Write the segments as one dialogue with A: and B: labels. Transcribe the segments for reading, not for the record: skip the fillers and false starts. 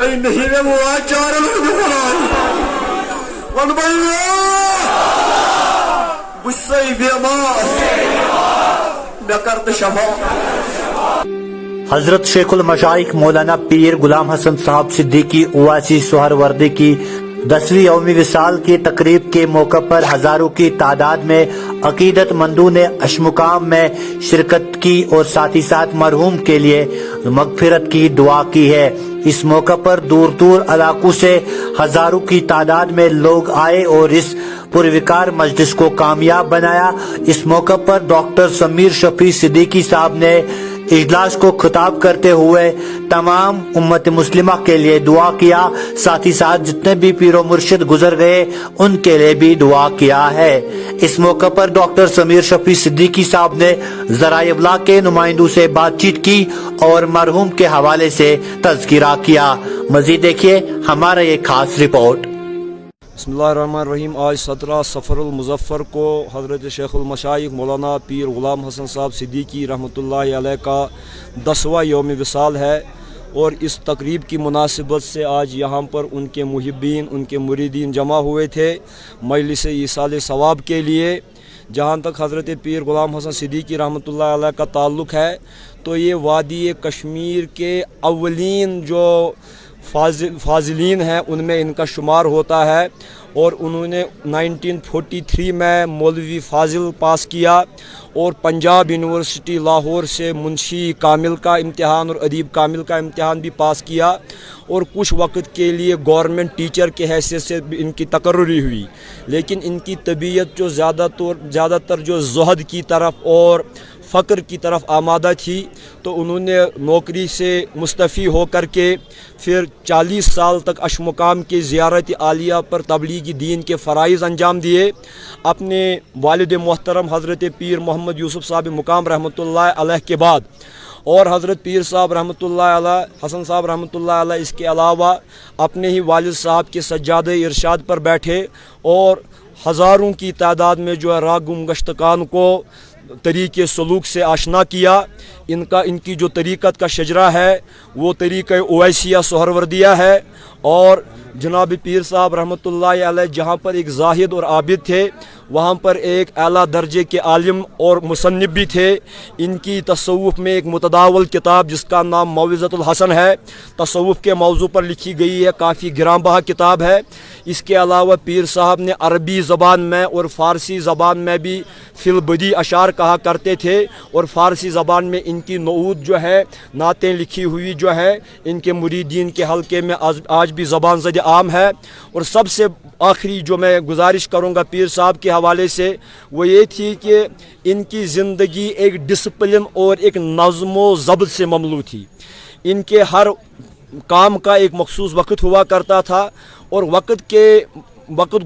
A: نہیں میں وہ چار ون بھائی بیمار میں کرتے شفا.
B: حضرت شیخ المشائخ مولانا پیر غلام حسن صاحب صدیقی اواسی سہروردی کی 10ویں یوم وصال کی تقریب کے موقع پر ہزاروں کی تعداد میں عقیدت مندوں نے اشمقام میں شرکت کی اور ساتھ ہی ساتھ مرحوم کے لیے مغفرت کی دعا کی ہے. اس موقع پر دور دور علاقوں سے ہزاروں کی تعداد میں لوگ آئے اور اس پروکار مجلس کو کامیاب بنایا. اس موقع پر ڈاکٹر سمیر شفیع صدیقی صاحب نے اجلاس کو خطاب کرتے ہوئے تمام امت مسلمہ کے لیے دعا کیا. ساتھ ہی ساتھ جتنے بھی پیر و مرشد گزر گئے ان کے لیے بھی دعا کیا ہے. اس موقع پر ڈاکٹر سمیر شفیع صدیقی صاحب نے ذرائع ابلاغ کے نمائندوں سے بات چیت کی اور مرحوم کے حوالے سے تذکرہ کیا. مزید دیکھیے ہمارا یہ خاص رپورٹ.
C: بسم اللہ الرحمن الرحیم. آج 17 صفر المظفر کو حضرت شیخ المشائخ مولانا پیر غلام حسن صاحب صدیقی رحمۃ اللہ علیہ کا 10واں یوم وصال ہے، اور اس تقریب کی مناسبت سے آج یہاں پر ان کے محبین، ان کے مریدین جمع ہوئے تھے مجلس ایصال ثواب کے لیے. جہاں تک حضرت پیر غلام حسن صدیقی رحمۃ اللہ علیہ کا تعلق ہے تو یہ وادی کشمیر کے اولین جو فاضلین ہیں ان میں ان کا شمار ہوتا ہے، اور انہوں نے 1943 میں مولوی فاضل پاس کیا اور پنجاب یونیورسٹی لاہور سے منشی کامل کا امتحان اور ادیب کامل کا امتحان بھی پاس کیا، اور کچھ وقت کے لیے گورنمنٹ ٹیچر کے حیثیت سے ان کی تقرری ہوئی. لیکن ان کی طبیعت جو زیادہ تر جو زہد کی طرف اور فقر کی طرف آمادہ تھی، تو انہوں نے نوکری سے مستعفی ہو کر کے پھر 40 سال تک اشمقام کی زیارت عالیہ پر تبلیغ دین کے فرائض انجام دیے. اپنے والد محترم حضرت پیر محمد یوسف صاحب مقام رحمۃ اللہ علیہ کے بعد اور حضرت پیر صاحب رحمۃ اللہ علیہ، حسن صاحب رحمۃ اللہ علیہ، اس کے علاوہ اپنے ہی والد صاحب کے سجادہ ارشاد پر بیٹھے اور ہزاروں کی تعداد میں جو ہے راہ گم گشتکان کو طریقے سلوک سے آشنا کیا. ان کی جو طریقت کا شجرہ ہے وہ طریقہ اویسیہ سہروردیہ ہے، اور جناب پیر صاحب رحمۃ اللہ علیہ جہاں پر ایک زاہد اور عابد تھے وہاں پر ایک اعلیٰ درجے کے عالم اور مصنف بھی تھے. ان کی تصوف میں ایک متداول کتاب جس کا نام موعظۃ الحسن ہے، تصوف کے موضوع پر لکھی گئی ہے، کافی گراں بہا کتاب ہے. اس کے علاوہ پیر صاحب نے عربی زبان میں اور فارسی زبان میں بھی فی البدی اشعار کہا کرتے تھے، اور فارسی زبان میں ان کی نعوت جو ہے، نعتیں لکھی ہوئی جو ہے، ان کے مریدین کے حلقے میں آج بھی زبان زد عام ہے. اور سب سے آخری جو میں گزارش کروں گا پیر صاحب کے حوالے سے وہ یہ تھی کہ ان کی زندگی ایک ڈسپلن اور ایک نظم و ضبط سے مملو تھی. ان کے ہر کام کا ایک مخصوص وقت ہوا کرتا تھا، اور وقت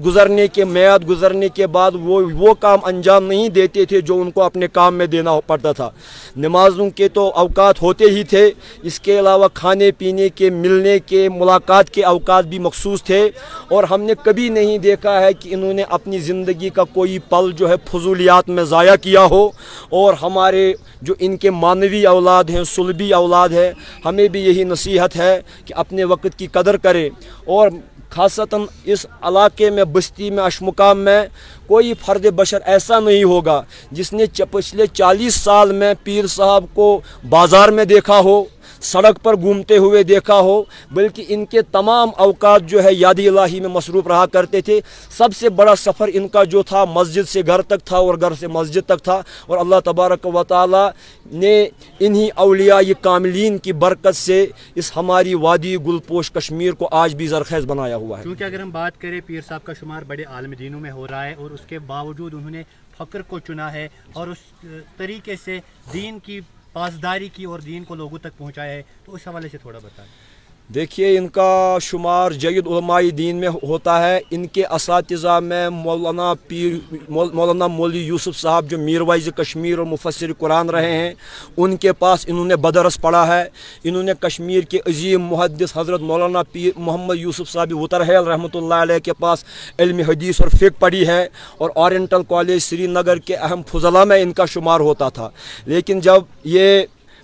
C: گزرنے کے میعاد گزرنے کے بعد وہ کام انجام نہیں دیتے تھے جو ان کو اپنے کام میں دینا پڑتا تھا. نمازوں کے تو اوقات ہوتے ہی تھے، اس کے علاوہ کھانے پینے کے، ملنے کے، ملاقات کے اوقات بھی مخصوص تھے، اور ہم نے کبھی نہیں دیکھا ہے کہ انہوں نے اپنی زندگی کا کوئی پل جو ہے فضولیات میں ضائع کیا ہو. اور ہمارے جو ان کے معنوی اولاد ہیں، صلبی اولاد ہے، ہمیں بھی یہی نصیحت ہے کہ اپنے وقت کی قدر کریں. اور خاصتاً اس علاقے میں، بستی میں، اشمقام میں کوئی فرد بشر ایسا نہیں ہوگا جس نے پچھلے 40 سال میں پیر صاحب کو بازار میں دیکھا ہو، سڑک پر گھومتے ہوئے دیکھا ہو، بلکہ ان کے تمام اوقات جو ہے یاد الہی میں مصروف رہا کرتے تھے. سب سے بڑا سفر ان کا جو تھا مسجد سے گھر تک تھا اور گھر سے مسجد تک تھا، اور اللہ تبارک و تعالی نے انہی اولیاء کاملین کی برکت سے اس ہماری وادی گلپوش کشمیر کو آج بھی زرخیز بنایا ہوا ہے.
D: کیونکہ اگر ہم بات کریں پیر صاحب کا شمار بڑے عالم دینوں میں ہو رہا ہے، اور اس کے باوجود انہوں نے فقر کو چنا ہے اور اس طریقے سے دین کی پاسداری کی اور دین کو لوگوں تک پہنچایا ہے، تو اس حوالے سے تھوڑا بتائیں.
C: دیکھیے ان کا شمار جید علماء دین میں ہوتا ہے. ان کے اساتذہ میں مولانا مولوی یوسف صاحب جو میروائز کشمیر اور مفسر قرآن رہے ہیں، ان کے پاس انہوں نے بدرس پڑھا ہے. انہوں نے کشمیر کے عظیم محدث حضرت مولانا پیر محمد یوسف صاحب وترحیل رحمۃ اللہ علیہ کے پاس علم حدیث اور فقہ پڑھی ہے، اور اورینٹل کالج سری نگر کے اہم فضلاء میں ان کا شمار ہوتا تھا. لیکن جب یہ